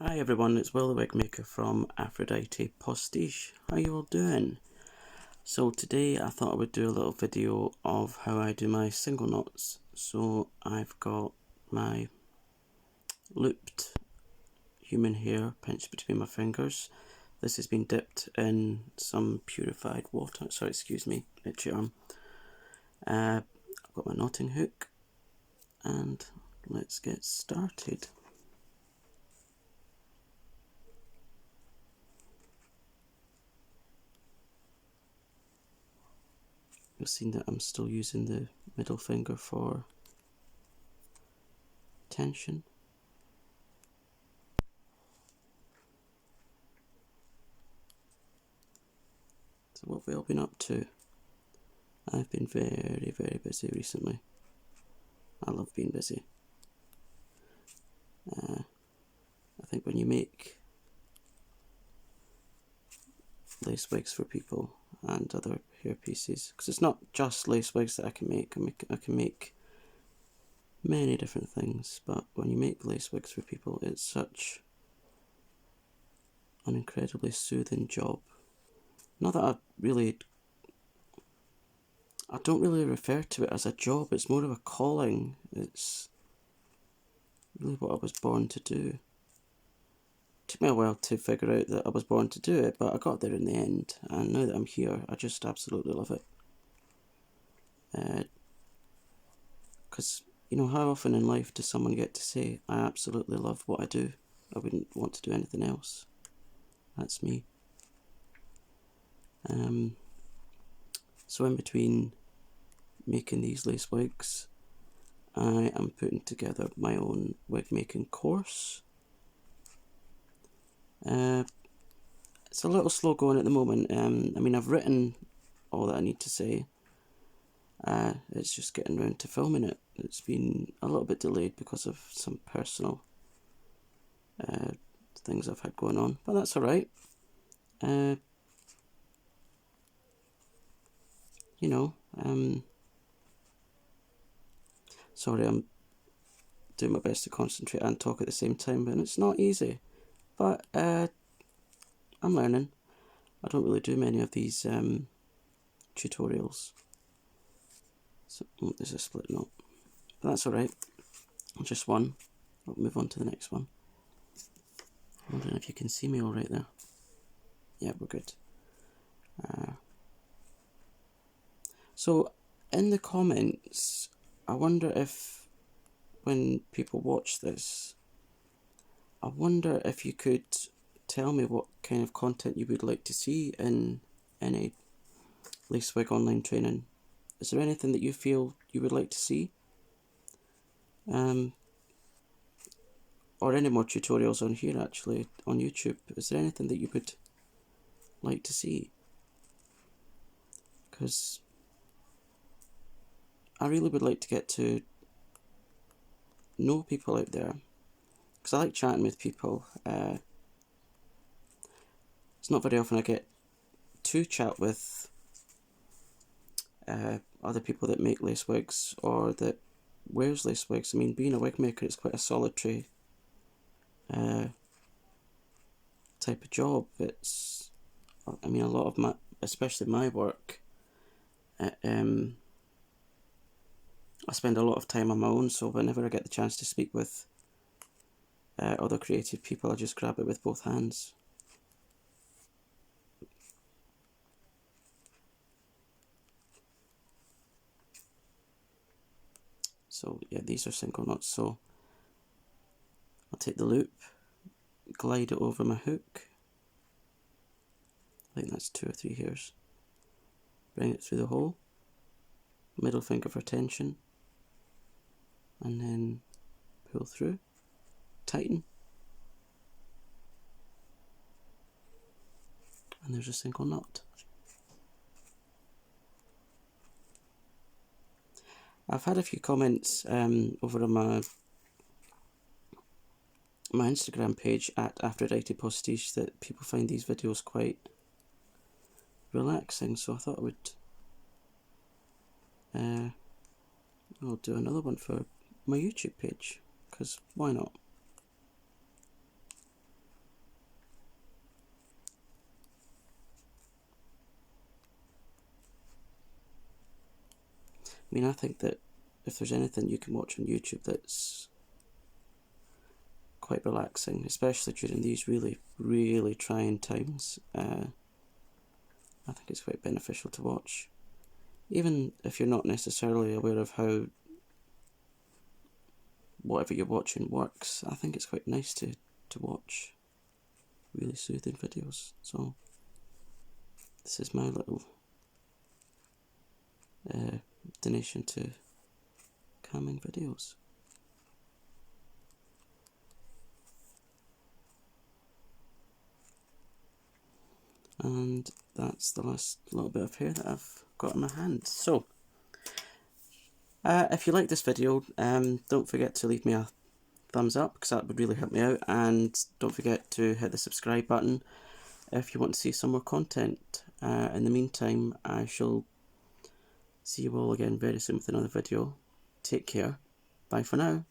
Hi everyone, it's Will the Wigmaker from Aphrodite Postiche. How you all doing? So today I thought I would do a little video of how I do my single knots. So I've got my looped human hair pinched between my fingers. This has been dipped in some purified water. Sorry, excuse me, itchy arm. I've got my knotting hook and let's get started. You'll see that I'm still using the middle finger for tension. So what have we all been up to? I've been very, very busy recently. I love being busy. I think when you make lace wigs for people and other hair pieces, because it's not just lace wigs that I can make. I can make many different things, but when you make lace wigs for people, it's such an incredibly soothing job. Not that I don't really refer to it as a job, it's more of a calling. It's really what I was born to do. It took me a while to figure out that I was born to do it, but I got there in the end, and now that I'm here, I just absolutely love it. Because, you know, how often in life does someone get to say, I absolutely love what I do, I wouldn't want to do anything else? That's me. So in between making these lace wigs, I am putting together my own wig making course. It's a little slow going at the moment. I mean, I've written all that I need to say. It's just getting around to filming it. It's been a little bit delayed because of some personal things I've had going on, but that's alright. You know, sorry, I'm doing my best to concentrate and talk at the same time, and it's not easy, but I'm learning. I don't really do many of these tutorials. So, there's a split knot, but that's alright. Just one. I'll move on to the next one. I'm wondering if you can see me all right there. Yeah, we're good. So, in the comments, I wonder if, when people watch this, I wonder if you could tell me what kind of content you would like to see in any lace wig online training. Is there anything that you feel you would like to see? Or any more tutorials on here actually, on YouTube. Is there anything that you would like to see? Because I really would like to get to know people out there. Because I like chatting with people. It's not very often I get to chat with other people that make lace wigs or that wears lace wigs. I mean, being a wig maker is quite a solitary type of job. It's, I mean, a lot of my, especially my work, I spend a lot of time on my own, so whenever I get the chance to speak with other creative people, I just grab it with both hands. So yeah, these are single knots, so I'll take the loop, glide it over my hook, I think that's 2 or 3 hairs, bring it through the hole, middle finger for tension, and then pull through, tighten, and there's a single knot. I've had a few comments over on my Instagram page at Aphrodite Postiche that people find these videos quite relaxing, so I thought I would I'll do another one for my YouTube page, because why not? I mean, I think that if there's anything you can watch on YouTube that's quite relaxing, especially during these really, really trying times, I think it's quite beneficial to watch. Even if you're not necessarily aware of how whatever you're watching works, I think it's quite nice to watch really soothing videos. So this is my little donation to calming videos. And that's the last little bit of hair that I've got in my hand. So if you like this video, don't forget to leave me a thumbs up, because that would really help me out, and don't forget to hit the subscribe button if you want to see some more content. In the meantime, I shall see you all again very soon with another video. Take care. Bye for now.